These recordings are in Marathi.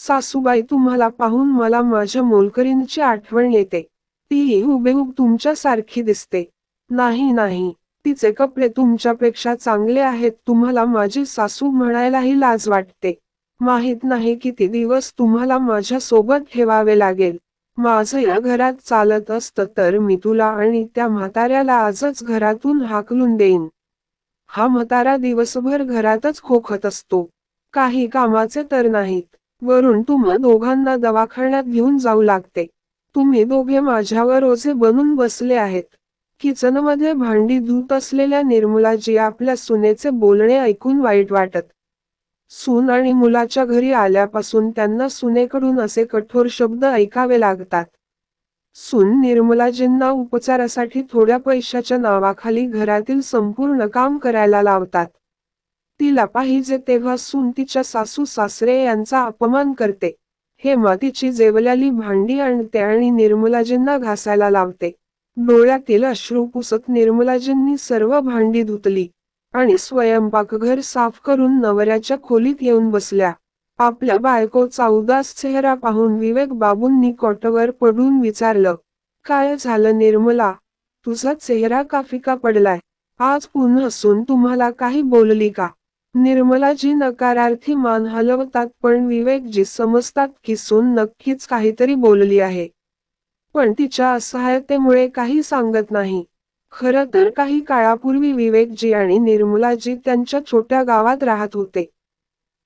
सासूबाई, तुम्हाला पाहून मला माझ्या मोलकरीणची आठवण येते. तीही हुबेहूब तुमच्यासारखी दिसते. नाही नाही, तिचे कपडे तुमच्यापेक्षा चांगले आहेत. तुम्हाला माझी सासू म्हणायलाही लाज वाटते. माहित नाही किती दिवस तुम्हाला माझ्या सोबत ठेवावे लागेल. माझं या घरात चालत असतं तर मी तुला आणि त्या म्हाताऱ्याला आजच घरातून हाकलून देईन. हा म्हातारा दिवसभर घरातच खोखत असतो. काही कामाचे तर नाहीत. वरून तुम्हा दोघांना दवाखान्यात घेऊन जाऊ लागते. तुम्ही दोघे माझ्यावर ओझे बनून बसले आहेत. किचनमध्ये भांडी धुत असलेल्या निर्मलाजी आपल्या सुनेचे बोलणे ऐकून वाईट वाटत. सून आणि मुलाच्या घरी आल्यापासून त्यांना सुनेकडून असे कठोर शब्द ऐकावे लागतात. सून निर्मलाजींना उपचारासाठी थोड्या पैशाच्या नावाखाली घरातील संपूर्ण काम करायला लावतात. तिला पाहिजे तेव्हा सून तिच्या सासू सासरे यांचा अपमान करते. हेमा तिची जेवलेली भांडी आणते आणि निर्मलाजींना घासायला लावते. डोळ्यातील अश्रू पुसत निर्मलाजींनी सर्व भांडी धुतली आणि स्वयंपाकघर साफ करून नवऱ्याच्या खोलीत येऊन बसल्या. आपल्या बायकोचा उदास चेहरा पाहून विवेक बाबूंनी कोटवर पडून विचारलं, काय झालं निर्मला? तुझा चेहरा का फिका पडलाय? आज पुन्हा सून तुम्हाला काही बोलली का? निर्मलाजी नकारार्थी मान हलवतात पण विवेकजी समजतात की सून नक्कीच काहीतरी बोलली आहे. पण तिच्या असहायतेमुळे काही सांगत नाही. खरं तर काही काळापूर्वी विवेकजी आणि निर्मलाजी त्यांच्या छोट्या गावात राहत होते.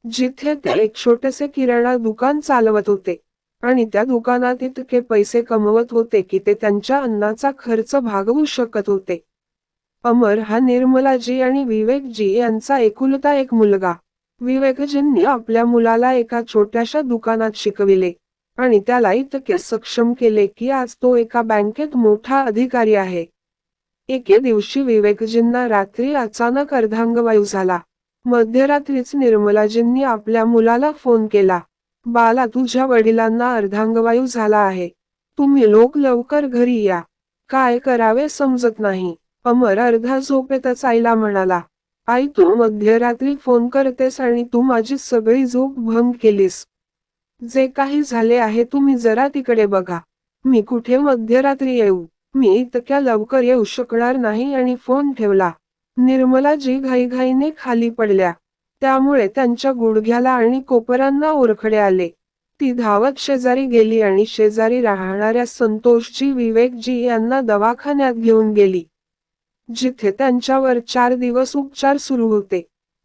जिथे ते एक छोटेसे किराणा दुकान चालवत होते. आणि त्या दुकानात इतके पैसे कमवत होते की ते त्यांच्या अन्नाचा खर्च भागवू शकत होते. अमर हा निर्मलाजी आणि विवेकजी यांचा एकुलता एक मुलगा. विवेकजींनी आपल्या मुलाला एका छोट्याशा दुकानात शिकविले आणि त्याला इतके सक्षम केले की आज तो एका बँकेत मोठा अधिकारी आहे. एके दिवशी विवेकजींना रात्री अचानक अर्धांगवायू झाला. मध्यरात्रीच निर्मलाजींनी आपल्या मुलाला फोन केला. बाला, तुझ्या वडिलांना अर्धांगवायू झाला आहे. तुम्ही लोक लवकर घरी या. काय करावे समजत नाही. अमर अर्धा झोपेतच आईला म्हणाला, आई, तू मध्यरात्री फोन करतेस आणि तू माझी सगळी झोप भंग केलीस. जे काही झाले आहे तुम्ही जरा तिकडे बघा. मी कुठे मध्यरात्री येऊ? मी इतक्या लवकर येऊ शकणार नाही आणि फोन ठेवला. निर्मलाजी घाईघाईने खाली पडल्या. त्यामुळे त्यांच्या गुडघ्याला आणि कोपरांना ओरखडे आले. ती धावत शेजारी गेली आणि शेजारी राहणाऱ्या संतोषजी विवेकजी यांना दवाखान्यात घेऊन गेली. जिथे त्यांच्यावर 4 दिवस उपचार सुरू होते.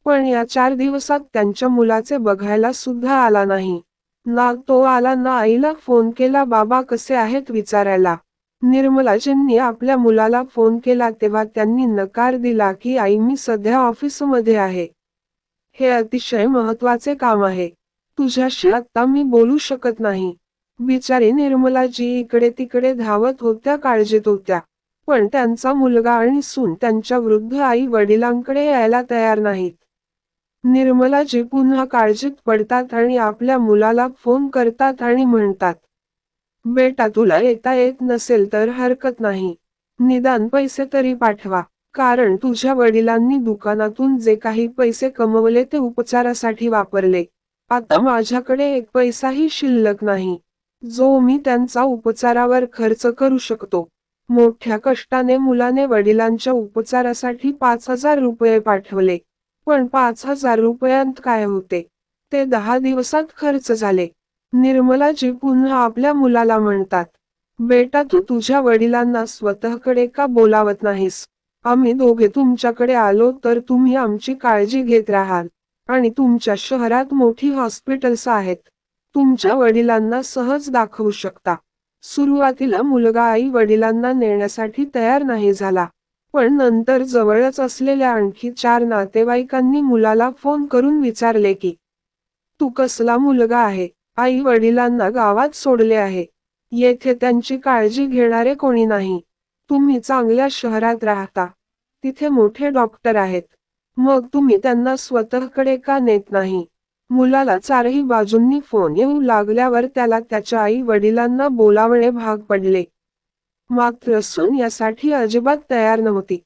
पण या 4 दिवसात त्यांच्या मुलाचे बघायला सुद्धा आला नाही. ना तो आला ना आईला फोन केला बाबा कसे आहेत विचारायला. निर्मलाजींनी आपल्या मुलाला फोन केला तेव्हा त्यांनी नकार दिला की आई, मी सध्या ऑफिसमध्ये आहे. हे अतिशय महत्त्वाचे काम आहे. तुझ्याशी आत्ता मी बोलू शकत नाही. बिचारी निर्मलाजी इकडे तिकडे धावत होत्या, काळजीत होत्या. पण त्यांचा मुलगा आणि सून त्यांच्या वृद्ध आई वडिलांकडे यायला तयार नाहीत. निर्मलाजी पुन्हा काळजीत पडतात आणि आपल्या मुलाला फोन करतात आणि म्हणतात, बेटा, तुला येता येत नसेल तर हरकत नाही. निदान पैसे तरी पाठवा. कारण तुझ्या वडिलांनी दुकानातून जे काही पैसे कमवले ते उपचारासाठी वापरले. आता माझ्याकडे एक पैसाही शिल्लक नाही, जो मी त्यांचा उपचारावर खर्च करू शकतो. मोठ्या कष्टाने मुलाने वडिलांच्या उपचारासाठी 5,000 रुपये पाठवले. पण 5,000 रुपयांत काय होते? ते 10 दिवसात खर्च झाले. निर्मलाजी पुन्हा आपल्या मुलाला म्हणतात, बेटा, तू तुझ्या वडिलांना स्वतःकडे का बोलावत नाहीस? आम्ही दोघे तुमच्याकडे आलो तर तुम्ही आमची काळजी घेत राहाल. आणि तुमच्या शहरात मोठी हॉस्पिटल्स आहेत. तुमच्या वडिलांना सहज दाखवू शकता. सुरुवातीला मुलगा आई वडिलांना नेण्यासाठी तयार नाही झाला. पण नंतर जवळच असलेल्या आणखी 4 नातेवाईकांनी मुलाला फोन करून विचारले की, तू कसला मुलगा आहे? आई वडिलांना गावात सोडले आहे. येथे त्यांची काळजी घेणारे कोणी नाही. तुम्ही चांगल्या शहरात राहता. तिथे मोठे डॉक्टर आहेत. मग तुम्ही त्यांना स्वतःकडे का नेत नाही? मुलाला 4ही बाजूंनी फोन येऊ लागल्यावर त्याला त्याच्या आई वडिलांना बोलावणे भाग पडले. मात्र सून यासाठी अजिबात तयार नव्हती.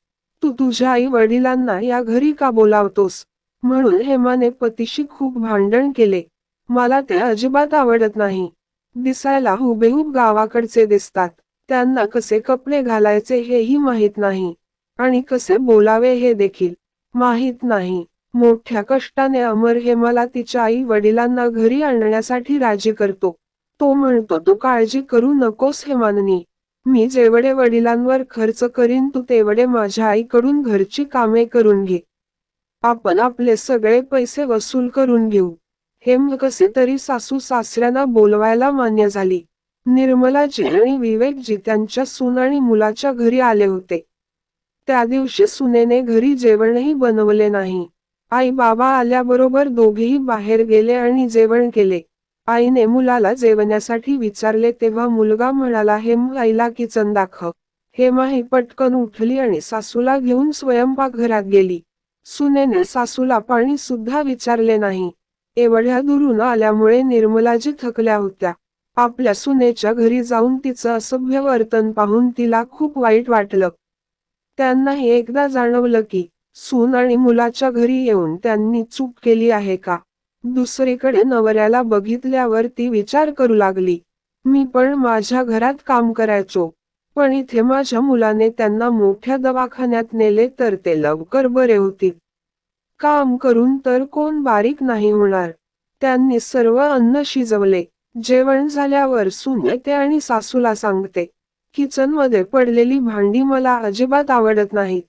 तू तुझ्या आई वडिलांना या घरी का बोलावतोस? म्हणून हेमाने पतीशी खूप भांडण केले. मला ते अजिबात आवडत नाही. दिसायला हुबेहूब गावाकडचे दिसतात. त्यांना कसे कपडे घालायचे हेही माहीत नाही. आणि कसे बोलावे हे देखील माहीत नाही. मोठ्या कष्टाने अमर हे मला तिच्या आई वडिलांना घरी आणण्यासाठी राजी करतो. तो म्हणतो तू काळजी करू नकोस हेमाननी. मी जेवढे वडिलांवर खर्च करीन तू तेवढे माझ्या आईकडून घरची कामे करून घे. आपण आपले सगळे पैसे वसूल करून घेऊ. हेम कसे तरी सासू सासऱ्यांना बोलवायला मान्य झाली. निर्मलाजी आणि विवेकजी त्यांच्या सून आणि मुलाच्या घरी आले होते. त्या दिवशी सुनेने घरी जेवणही बनवले नाही. आई बाबा आल्याबरोबर दोघेही बाहेर गेले आणि जेवण केले. आईने मुलाला जेवण्यासाठी विचारले तेव्हा मुलगा म्हणाला हेम आईला किचन दाखव. हेमा ही पटकन उठली आणि सासूला घेऊन स्वयंपाकघरात गेली. सुनेने सासूला पाणी सुद्धा विचारले नाही. एवढ्या दुरून आल्यामुळे निर्मलाजी थकल्या होत्या. आपल्या सुनेच्या घरी जाऊन तिचं असभ्य वर्तन पाहून तिला खूप वाईट वाटलं. त्यांनाही एकदा जाणवलं की सून आणि मुलाच्या घरी येऊन त्यांनी चूक केली आहे का. दुसरीकडे नवऱ्याला बघितल्यावर ती विचार करू लागली. मी पण माझ्या घरात काम करायचो. पण इथे माझ्या मुलाने त्यांना मोठ्या दवाखान्यात नेले तर ते लवकर बरे होतील. काम करून तर कोण बारीक नाही होणार. त्यांनी सर्व अन्न शिजवले. जेवण झाल्यावर सून येते आणि सासूला सांगते, किचनमध्ये पडलेली भांडी मला अजिबात आवडत नाहीत.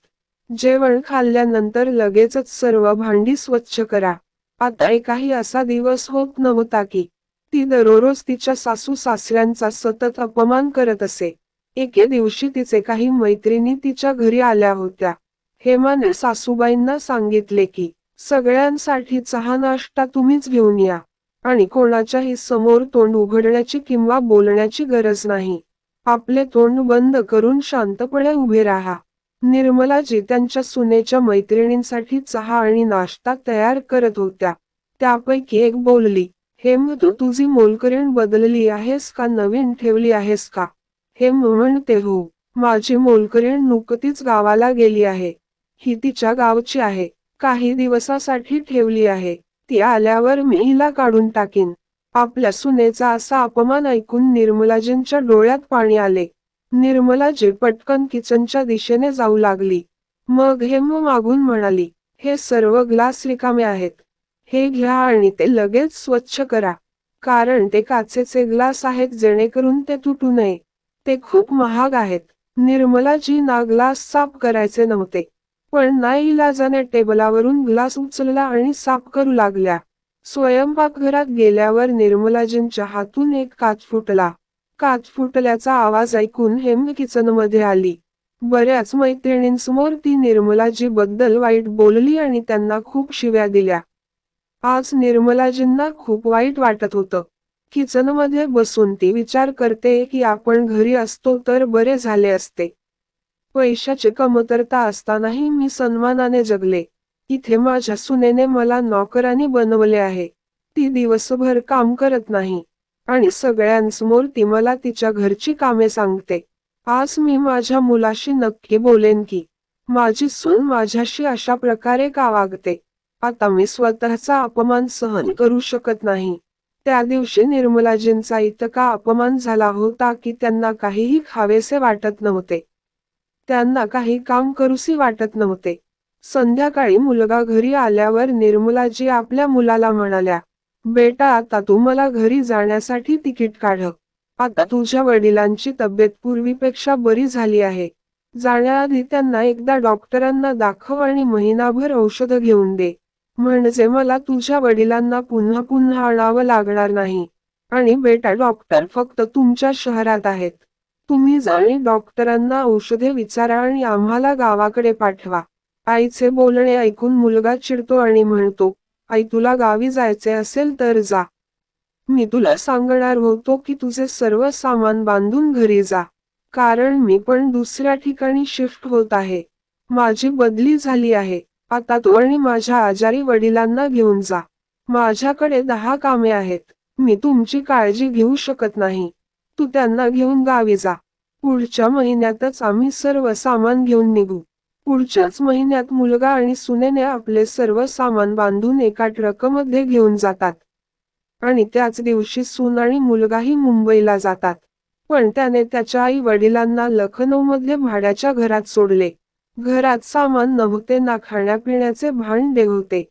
जेवण खाल्ल्यानंतर लगेचच सर्व भांडी स्वच्छ करा. आता एकही असा दिवस होत नव्हता की ती दररोज तिच्या सासू सासऱ्यांचा सतत अपमान करत असे. एके दिवशी तिचे काही मैत्रिणी तिच्या घरी आल्या होत्या. हेमाने सासूबाईंना सांगितले की सगळ्यांसाठी चहा नाश्ता तुम्हीच घेऊन या आणि कोणाच्याही समोर तोंड उघडण्याची किंवा बोलण्याची गरज नाही. आपले तोंड बंद करून शांतपणे उभे राहा. निर्मलाजी त्यांच्या सुनेच्या मैत्रिणींसाठी चहा आणि नाश्ता तयार करत होत्या. त्यापैकी एक बोलली, हेम तू तुझी मोलकरीण बदलली आहेस का नवीन ठेवली आहेस का. हेम म्हणते हो, माझी मोलकरीण नुकतीच गावाला गेली आहे. ही तिच्या गावची आहे. काही दिवसासाठी ठेवली आहे. ती आल्यावर मी हिला काढून टाकीन. आपल्या सुनेचा असा अपमान ऐकून निर्मलाजींच्या डोळ्यात पाणी आले. निर्मलाजी पटकन किचनच्या दिशेने जाऊ लागली. मग हेम मागून म्हणाली, हे सर्व ग्लास रिकामे आहेत. हे घ्या आणि ते लगेच स्वच्छ करा. कारण ते काचेचे ग्लास आहेत जेणेकरून ते तुटू नये. ते खूप महाग आहेत. निर्मलाजींना ग्लास साफ करायचे नव्हते. पण नाईलाजाने टेबलावरून ग्लास उचलला आणि साफ करू लागल्या. स्वयंपाकघरात गेल्यावर निर्मलाजींच्या हातून एक काच फुटला. काच फुटल्याचा आवाज ऐकून हेम किचनमध्ये आली. बऱ्याच मैत्रिणींसमोर ती निर्मलाजी बद्दल वाईट बोलली आणि त्यांना खूप शिव्या दिल्या. आज निर्मलाजींना खूप वाईट वाटत होतं. किचनमध्ये बसून ती विचार करते की आपण घरी असतो तर बरे झाले असते. पैशाची कमतरता असतानाही मी सन्मानाने जगले. इथे माझ्या सुनेने मला नोकरानी बनवले आहे. ती दिवसभर काम करत नाही आणि सगळ्यांसमोर ती मला तिच्या घरची कामे सांगते. आज मी माझ्या मुलाशी नक्की बोलेन की माझी सून माझ्याशी अशा प्रकारे का वागते. आता मी स्वतःचा अपमान सहन करू शकत नाही. त्या दिवशी निर्मलाजींचा इतका अपमान झाला होता की त्यांना काहीही खावेसे वाटत नव्हते. त्यांना काही काम करूसी वाटत नव्हते. संध्याकाळी मुलगा घरी आल्यावर निर्मलाजी आपल्या मुलाला म्हणाल्या, बेटा आता तू मला घरी जाण्यासाठी तिकीट काढ. आता तुझ्या वडिलांची तब्येत पूर्वीपेक्षा बरी झाली आहे. जाण्याआधी त्यांना एकदा डॉक्टरांना दाखव आणि महिनाभर औषधं घेऊन दे. म्हणजे मला तुझ्या वडिलांना पुन्हा पुन्हा आणावं लागणार नाही. आणि बेटा डॉक्टर फक्त तुमच्या शहरात आहेत. तुम्ही जाऊन डॉक्टरांना औषधे विचारा आणि आम्हाला गावाकडे पाठवा. आईचे बोलणे ऐकून मुलगा चिडतो आणि म्हणतो, आई तुला गावी जायचे असेल तर जा. मी तुला सांगणार होतो की तुझे सर्व सामान बांधून घरी जा. कारण मी पण दुसऱ्या ठिकाणी शिफ्ट होत आहे. माझी बदली झाली आहे. आता तू आणि माझ्या आजारी वडिलांना घेऊन जा. माझ्याकडे 10 कामे आहेत. मी तुमची काळजी घेऊ शकत नाही. तू त्यांना घेऊन गावी जा. पुढच्या महिन्यातच आम्ही सर्व सामान घेऊन निघू. पुढच्याच महिन्यात मुलगा आणि सुनेने आपले सर्व सामान बांधून एका ट्रकमध्ये घेऊन जातात. आणि त्याच दिवशी सून आणि मुलगाही मुंबईला जातात. पण त्याने त्याच्या आई वडिलांना लखनौमध्ये भाड्याच्या घरात सोडले. घरात सामान नव्हते ना खाण्यापिण्याचे भांडे होते,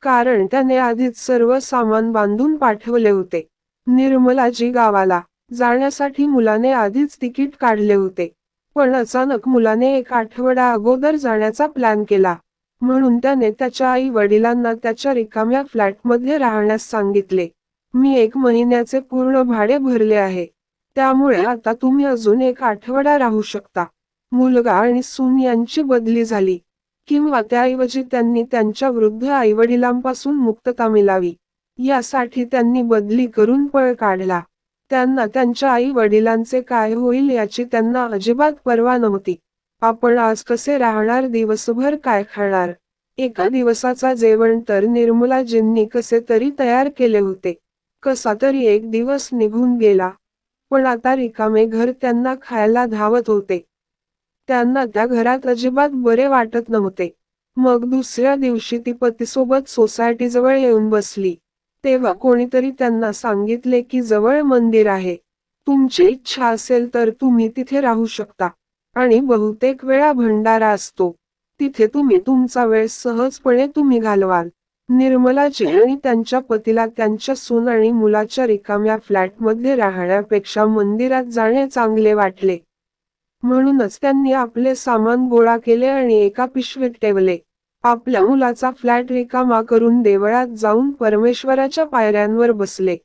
कारण त्याने आधीच सर्व सामान बांधून पाठवले होते. निर्मलाजी गावाला जाण्यासाठी मुलाने आधीच तिकीट काढले होते. पण अचानक मुलाने एक आठवडा अगोदर जाण्याचा प्लॅन केला. म्हणून त्याने त्याच्या आई वडिलांना त्याच्या रिकाम्या फ्लॅटमध्ये राहण्यास सांगितले. मी 1 महिन्याचे पूर्ण भाडे भरले आहे. त्यामुळे आता तुम्ही अजून 1 आठवडा राहू शकता. मुलगा आणि सून यांची बदली झाली. किंवा त्याऐवजी त्यांनी त्यांच्या वृद्ध आईवडिलांपासून मुक्तता मिळावी, यासाठी त्यांनी बदली करून पळ काढला. त्यांना त्यांच्या आई वडिलांचे काय होईल याची त्यांना अजिबात पर्वा नव्हती. आपण आज कसे राहणार, दिवसभर काय खाणार, एका दिवसाचा जेवण तर निर्मलाजींनी कसे तरी तयार केले होते. कसा तरी एक दिवस निघून गेला. पण आता रिकामे घर त्यांना खायला धावत होते. त्यांना त्या घरात अजिबात बरे वाटत नव्हते. मग दुसऱ्या दिवशी ती पतीसोबत सोसायटीजवळ येऊन बसली. तेव्हा कोणीतरी त्यांना सांगितले की जवळ मंदिर आहे. तुमची इच्छा असेल तर तुम्ही तिथे राहू शकता. आणि बहुतेक वेळा भंडारा असतो. तिथे तुम्ही तुमचा वेळ सहजपणे तुम्ही घालवाल. निर्मलाजी आणि त्यांच्या पतीला त्यांच्या सून आणि मुलाच्या रिकाम्या फ्लॅटमध्ये राहण्यापेक्षा मंदिरात जाणे चांगले वाटले. म्हणूनच त्यांनी आपले सामान गोळा केले आणि एका पिशवीत ठेवले. आपल्या मुलाचा फ्लॅट रिकामा करून देवळात जाऊन परमेश्वराच्या पायऱ्यांवर बसले.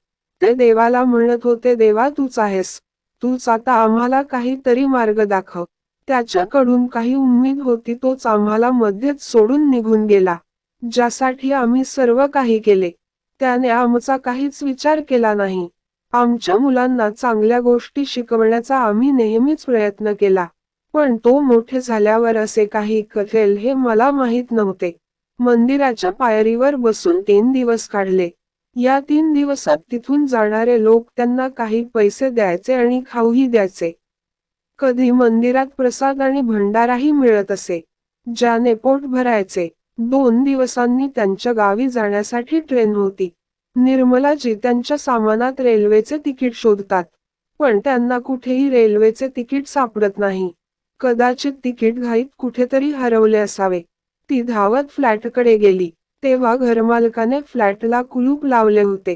ते देवाला म्हणत होते, देवा तूच आहेस. तूच आता आम्हाला काहीतरी मार्ग दाखव. त्याच्याकडून काही उम्मीद होती, तोच आम्हाला मध्येच सोडून निघून गेला. ज्यासाठी आम्ही सर्व काही केले, त्याने आमचा काहीच विचार केला नाही. आमच्या मुलांना चांगल्या गोष्टी शिकवण्याचा आम्ही नेहमीच प्रयत्न केला. पण तो मोठे झाल्यावर असे काही करेल हे मला माहीत नव्हते. मंदिराच्या पायरीवर बसून 3 दिवस काढले. या 3 दिवसात तिथून जाणारे लोक त्यांना काही पैसे द्यायचे आणि खाऊही द्यायचे. कधी मंदिरात प्रसाद आणि भंडाराही मिळत असे, ज्याने पोट भरायचे. 2 दिवसांनी त्यांच्या गावी जाण्यासाठी ट्रेन होती. निर्मलाजी त्यांच्या सामानात रेल्वेचे तिकीट शोधतात. पण त्यांना कुठेही रेल्वेचे तिकीट सापडत नाही. कदाचित तिकीट घाईत कुठेतरी हरवले असावे. ती धावत फ्लॅटकडे गेली. तेव्हा घरमालकाने फ्लॅटला कुलूप लावले होते.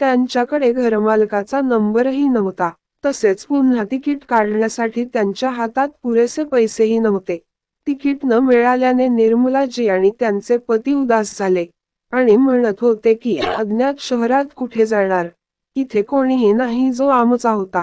त्यांच्याकडे घरमालकाचा नंबरही नव्हता. तसेच पुन्हा तिकीट काढण्यासाठी त्यांच्या हातात पुरेसे पैसेही नव्हते. तिकीट न मिळाल्याने निर्मलाजी आणि त्यांचे पती उदास झाले आणि म्हणत होते की अज्ञात शहरात कुठे जाणार. इथे कोणीही नाही जो आमचा होता.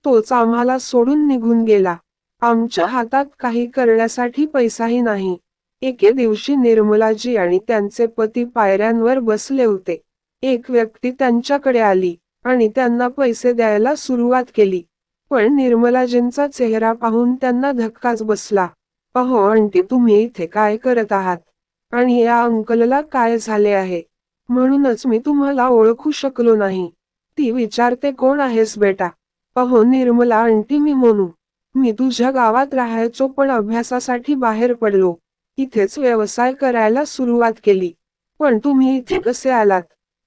तोच आम्हाला सोडून निघून गेला. आमच्या हातात काही करण्यासाठी पैसाही नाही. एके दिवशी निर्मलाजी आणि त्यांचे पती पायऱ्यांवर बसले होते. एक व्यक्ती त्यांच्याकडे आली आणि त्यांना पैसे द्यायला सुरुवात केली. पण निर्मलाजींचा चेहरा पाहून त्यांना धक्काच बसला. अहो आंटी, तुम्ही इथे काय करत आहात? आणि या अंकलला काय झाले आहे? म्हणूनच मी तुम्हाला ओळखू शकलो नाही. ती विचारते, कोण आहेस बेटा? अहो निर्मला आंटी, मी मोनू. मी तुझ्या गावात राहायचो, पण अभ्यासासाठी बाहेर पडलो. इथेच व्यवसाय करायला सुरुवात केली. पण तुम्ही इथे कसे आलात?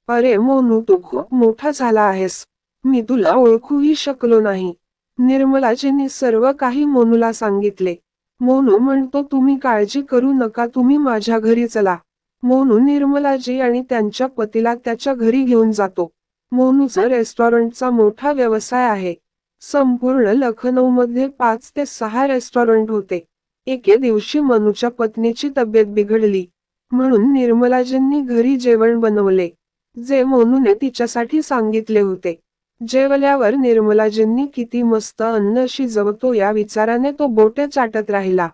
अरे मोनू, तू खूप मोठा झाला आहेस. मी तुला ओळखूही शकलो नाही. निर्मलाजींनी सर्व काही मोनूला सांगितले. मोनू म्हणतो, तुम्ही काळजी करू नका, तुम्ही माझ्या घरी चला. मोनू निर्मलाजी आणि त्यांच्या पतीला त्याच्या घरी घेऊन जातो. मोनूचा रेस्टॉरंटचा मोठा व्यवसाय आहे. संपूर्ण लखनौमध्ये 5 ते 6 रेस्टॉरंट होते. एके दिवशी मनूच्या पत्नीची तब्येत बिघडली. म्हणून निर्मलाजींनी घरी जेवण बनवले, जे मोनूने तिच्यासाठी सांगितले होते. जेवल्यावर निर्मलाजींनी किती मस्त अन्न शिजवतो या विचाराने तो बोटे चाटत राहिला.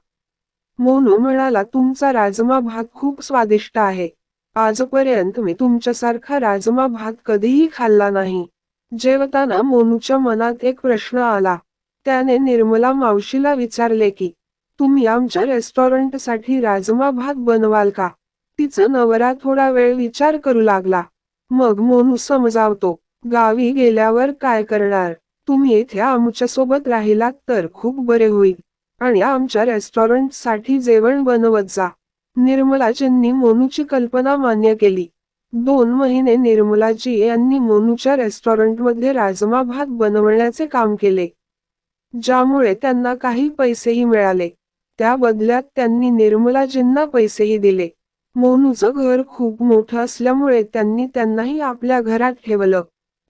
मोनू म्हणाला, तुमचा राजमा भात खूप स्वादिष्ट आहे. आजपर्यंत मी तुमच्यासारखा राजमा भात कधीही खाल्ला नाही. जेवताना मोनूच्या मनात एक प्रश्न आला. त्याने निर्मला मावशीला विचारले की, तुम्ही आमच्या रेस्टॉरंटसाठी राजमा भात बनवाल का? तिचा नवरा थोडा वेळ विचार करू लागला. मग मोनू समजावतो, गावी गेल्यावर काय करणार? तुम्ही इथे आमच्यासोबत राहिलात तर खूप बरे होईल. आणि आमच्या रेस्टॉरंटसाठी जेवण बनवत जा. निर्मलाजींनी मोनूची कल्पना मान्य केली. 2 महिने निर्मलाजी यांनी मोनूच्या रेस्टॉरंटमध्ये राजमा भात बनवण्याचे काम केले, ज्यामुळे त्यांना काही पैसेही मिळाले. त्या बदल्यात त्यांनी निर्मलाजींना पैसेही दिले. मोनूचं घर खूप मोठं असल्यामुळे त्यांनी त्यांनाही आपल्या घरात ठेवलं.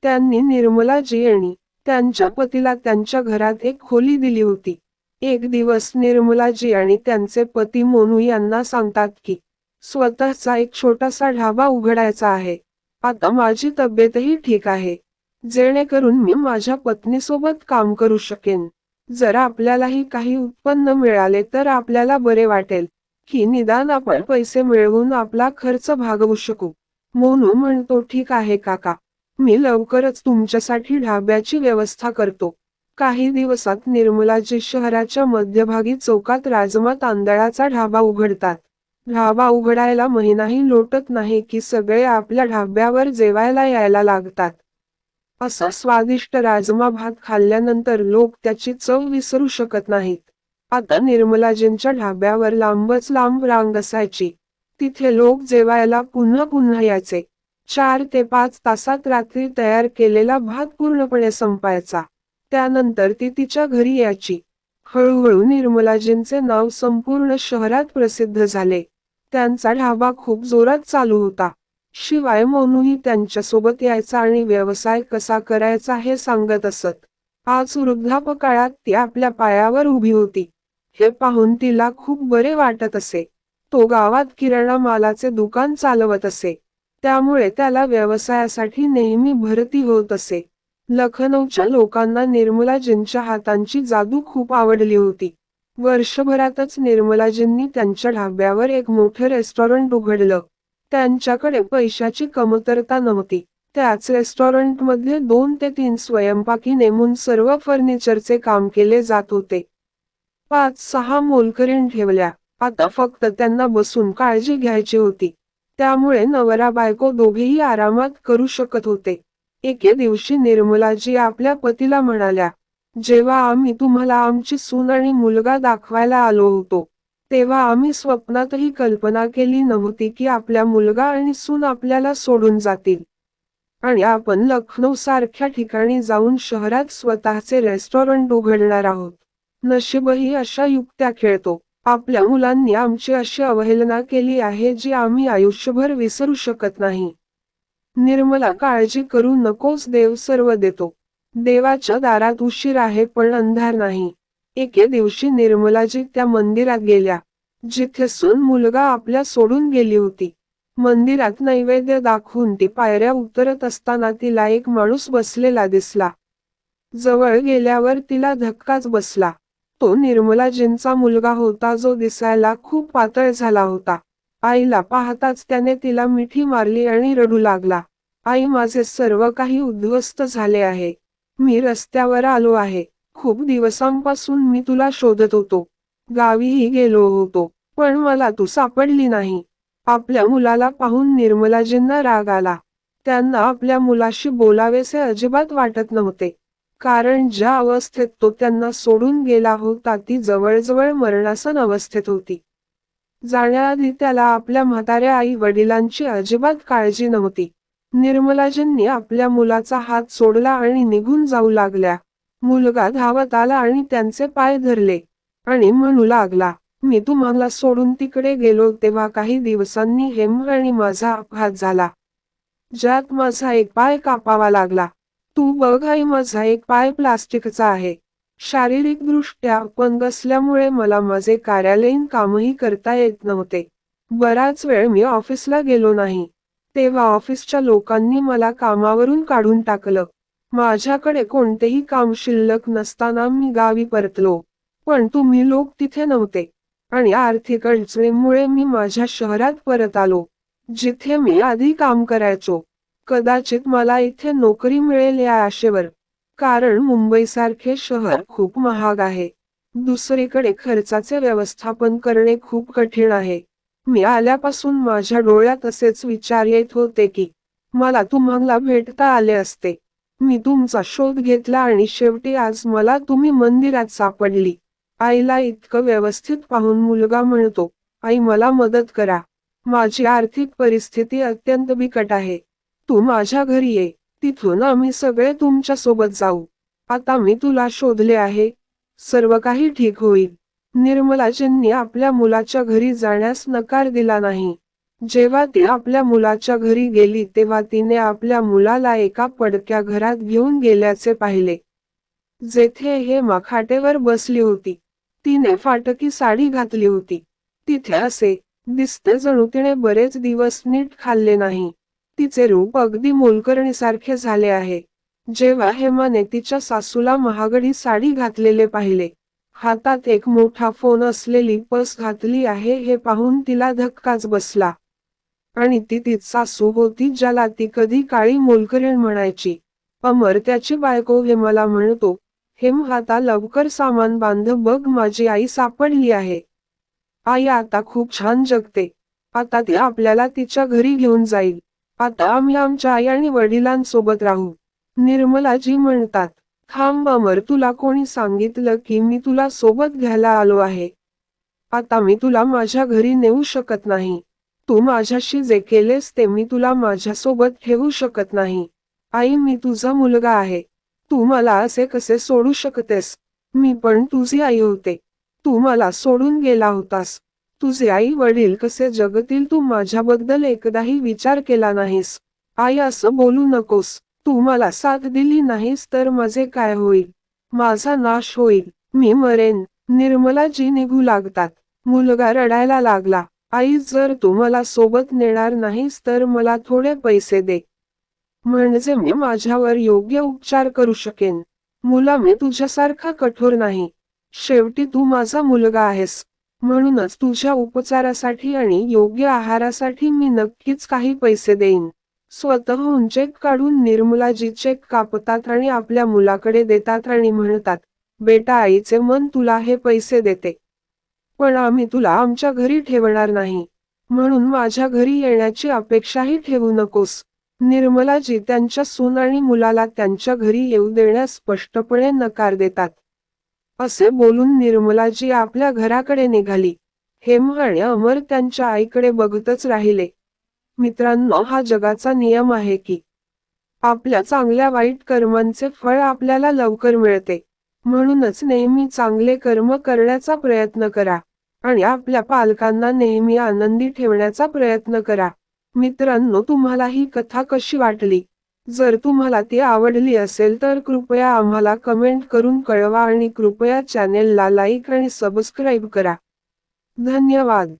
त्यांनी निर्मलाजी आणि त्यांच्या पतीला त्यांच्या घरात एक खोली दिली होती. एक दिवस निर्मलाजी आणि त्यांचे पती मोनू यांना सांगतात की स्वतःचा एक छोटासा ढाबा उघडायचा आहे. आता माझी तब्येतही ठीक आहे, जेणेकरून मी माझ्या पत्नीसोबत काम करू शकेन. जर आपल्यालाही काही उत्पन्न मिळाले तर आपल्याला बरे वाटेल, की निदान आपण पैसे मिळवून आपला खर्च भागवू शकू. मोनू म्हणतो, ठीक आहे काका, मी लवकरच तुमच्यासाठी ढाब्याची व्यवस्था करतो. काही दिवसात निर्मलाजी शहराच्या मध्यभागी चौकात राजमा तांदळाचा ढाबा उघडतात. ढाबा उघडायला महिनाही लोटत नाही की सगळे आपल्या ढाब्यावर जेवायला यायला लागतात. असा स्वादिष्ट राजमा भात खाल्ल्यानंतर लोक त्याची चव विसरू शकत नाहीत. आता निर्मलाजींच्या ढाब्यावर लांबच लांब रांग असायची. तिथे लोक जेवायला पुन्हा पुन्हा यायचे. 4 ते 5 तासात रात्री तयार केलेला भात पूर्णपणे संपायचा. त्यानंतर ती तिच्या घरी यायची. हळूहळू निर्मलाजींचे नाव संपूर्ण शहरात प्रसिद्ध झाले. त्यांचा ढाबा खूप जोरात चालू होता. शिवाय मोनूही त्यांच्यासोबत यायचा आणि व्यवसाय कसा करायचा हे सांगत असत. आज वृद्धापकाळात ती आपल्या पायावर उभी होती, हे पाहून तिला खूप बरे वाटत असे. तो गावात किराणा मालाचे दुकान चालवत असे, त्यामुळे त्याला व्यवसायासाठी नेहमी भरती होत असे. लखनौच्या लोकांना निर्मलाजींच्या हातांची जादू खूप आवडली होती. वर्षभरातच निर्मलाजींनी त्यांच्या ढाब्यावर एक मोठे रेस्टॉरंट उघडलं. त्यांच्याकडे पैशाची कमतरता नव्हती. त्याच रेस्टॉरंटमध्ये 2 ते 3 स्वयंपाकी नेमून सर्व फर्निचरचे काम केले जात होते. 5-6 मोलकरीण ठेवल्या. आता फक्त त्यांना बसून काळजी घ्यायची होती. त्यामुळे नवरा बायको दोघेही आरामात करू शकत होते. एके दिवशी निर्मलाजी आपल्या पतीला म्हणाल्या, जेव्हा आम्ही तुम्हाला आमची सून आणि मुलगा दाखवायला आलो होतो, तेव्हा आम्ही स्वप्नातही कल्पना केली नव्हती की आपल्या मुलगा आणि सून आपल्याला सोडून जातील आणि आपण लखनौ सारख्या ठिकाणी जाऊन शहरात स्वतःचे रेस्टॉरंट उघडणार आहोत. नशीबही अशा युक्त्या खेळतो. आपल्या मुलांनी आमची अशी अवहेलना केली आहे जी आम्ही आयुष्यभर विसरू शकत नाही. निर्मला, काळजी करू नकोस, देव सर्व देतो. देवाच्या दारात उशीर आहे पण अंधार नाही. एके दिवशी निर्मलाजी त्या मंदिरात गेल्या, जिथे सून मुलगा आपल्या सोडून गेली होती. मंदिरात नैवेद्य दाखवून ती पायऱ्या उतरत असताना तिला एक माणूस बसलेला दिसला. जवळ गेल्यावर तिला धक्काच बसला. तो निर्मलाजींचा मुलगा होता, जो दिसायला खूप पातळ झाला होता. आईला पाहताच त्याने तिला मिठी मारली आणि रडू लागला. आई, माझे सर्व काही उद्ध्वस्त झाले आहे. मी रस्त्यावर आलो आहे. खूप दिवसांपासून मी तुला शोधत होतो. गावीही गेलो होतो, पण मला तू सापडली नाही. आपल्या मुलाला पाहून निर्मलाजींना राग आला. त्यांना आपल्या मुलाशी बोलावेसे अजिबात वाटत नव्हते, कारण ज्या अवस्थेत तो त्यांना सोडून गेला होता ती जवळजवळ मरणासन अवस्थेत होती. जाण्याआधी त्याला आपल्या म्हाताऱ्या आई वडिलांची अजिबात काळजी नव्हती. निर्मलाजींनी आपल्या मुलाचा हात सोडला आणि निघून जाऊ लागल्या. मुलगा धावत आला आणि त्यांचे पाय धरले आणि म्हणू लागला, मी तुम्हाला सोडून तिकडे गेलो तेव्हा काही दिवसांनी हेम आणि माझा अपघात झाला, ज्यात माझा एक पाय कापावा लागला. तू बघ आई, माझा एक पाय प्लास्टिकचा आहे. शारीरिकदृष्ट्या अपंग असल्यामुळे मला माझे कार्यालयीन कामही करता येत नव्हते. बराच वेळ मी ऑफिसला गेलो नाही. तेव्हा ऑफिसच्या लोकांनी मला कामावरून काढून टाकलं. माझ्याकडे कोणतेही काम शिल्लक नसताना मी गावी परतलो. पण तुम्ही लोक तिथे नव्हते आणि आर्थिक अडचणीमुळे मी माझ्या शहरात परत आलो, जिथे मी आधी काम करायचो. कदाचित मला इथे नोकरी मिळेल या आशेवर, कारण मुंबईसारखे शहर खूप महाग आहे. दुसरीकडे खर्चाचे व्यवस्थापन करणे खूप कठीण आहे. मी आल्यापासून माझ्या डोळ्यात असेच विचार येत होते की मला तुम्हाला भेटता आले असते. मी तुमचा शोध घेतला आणि शेवटी आज मला तुम्ही मंदिरात सापडली. आईला इतकं व्यवस्थित पाहून मुलगा म्हणतो, आई मला मदत करा. माझी आर्थिक परिस्थिती अत्यंत बिकट आहे. तू माझ्या घरी ये. तिथून आम्ही सगळे तुमच्या सोबत जाऊ. आता मी तुला शोधले आहे. सर्व काही ठीक होईल. निर्मलाजींनी आपल्या मुलाच्या घरी जाण्यास नकार दिला नाही. जेव्हा ती आपल्या मुलाच्या घरी गेली तेव्हा तिने आपल्या मुलाला एका पडक्या घरात घेऊन गेल्याचे पाहिले. जेथे हेमा खाटेवर बसली होती. तिने फाटकी साडी घातली होती. तिथे असे दिसते जणू तिने बरेच दिवस नीट खाल्ले नाही. तिचे रूप अगदी मोलकरणीसारखे झाले आहे. जेव्हा हेमाने तिच्या सासूला महागडी साडी घातलेले पाहिले, हातात एक मोठा फोन असलेली पर्स घातली आहे हे पाहून तिला धक्काच बसला. आणि ती तीच सासू होती ज्याला ती कधी काळी मोलकरीण म्हणायची. अमर त्याची बायको हेमाला म्हणतो, हेम आता लवकर सामान बांध बघ माझी आई सापडली आहे. आई आता खूप छान जगते. आता ती आपल्याला तिच्या घरी घेऊन जाईल. आता आम्ही आमच्या आई आणि वडिलांसोबत राहू. निर्मलाजी म्हणतात, थांब अमर, तुला कोणी सांगितलं की मी तुला सोबत घ्यायला आलो आहे? आता मी तुला माझ्या घरी नेऊ शकत नाही. तू माझ्याशी जे केलेस ते मी तुला माझ्यासोबत ठेवू शकत नाही. आई, मी तुझा मुलगा आहे. तू मला असे कसे सोडू शकतेस? मी पण तुझी आई होते. तू मला सोडून गेला होतास. तुझे आई वडील कसे जगतील तू माझ्याबद्दल एकदाही विचार केला नाहीस. आई, असं बोलू नकोस. तू मला साथ दिली नाहीस तर माझे काय होईल? माझा नाश होईल. मी मरेन. निर्मलाजी निघू लागतात. मुलगा रडायला लागला. आई, जर तू मला सोबत नेणार नाहीस तर मला थोडे पैसे दे. म्हणजे मी माझ्यावर योग्य उपचार करू शकेन. मुला, मी तुझ्यासारखा कठोर नाही. शेवटी तू माझा मुलगा आहेस. म्हणूनच तुझ्या उपचारासाठी आणि योग्य आहारासाठी मी नक्कीच काही पैसे देईन. स्वतःहून चेक काढून निर्मलाजी चेक कापतात आणि आपल्या मुलाकडे देतात आणि म्हणतात, बेटा, आईचे मन तुला हे पैसे देते. पण आम्ही तुला आमच्या घरी ठेवणार नाही. म्हणून माझ्या घरी येण्याची अपेक्षाही ठेवू नकोस. निर्मलाजी त्यांच्या सून आणि मुलाला त्यांच्या घरी येऊ देण्यास स्पष्टपणे नकार देतात. असे बोलून निर्मलाजी आपल्या घराकडे निघाली. हेम आणि अमर त्यांच्या आईकडे बघतच राहिले. मित्रांनो, हा जगाचा नियम आहे की आपल्या चांगल्या वाईट कर्मांचे फळ आपल्याला लवकर मिळते. म्हणूनच नेहमी चांगले कर्म करण्याचा प्रयत्न करा आणि आपल्या पालकांना नेहमी आनंदी ठेवण्याचा प्रयत्न करा. मित्रांनो, तुम्हाला ही कथा कशी वाटली? जर तुम्हाला ती आवडली असेल तर कृपया आम्हाला कमेंट करून कळवा आणि कृपया चॅनेलला लाईक आणि सबस्क्राईब करा. धन्यवाद.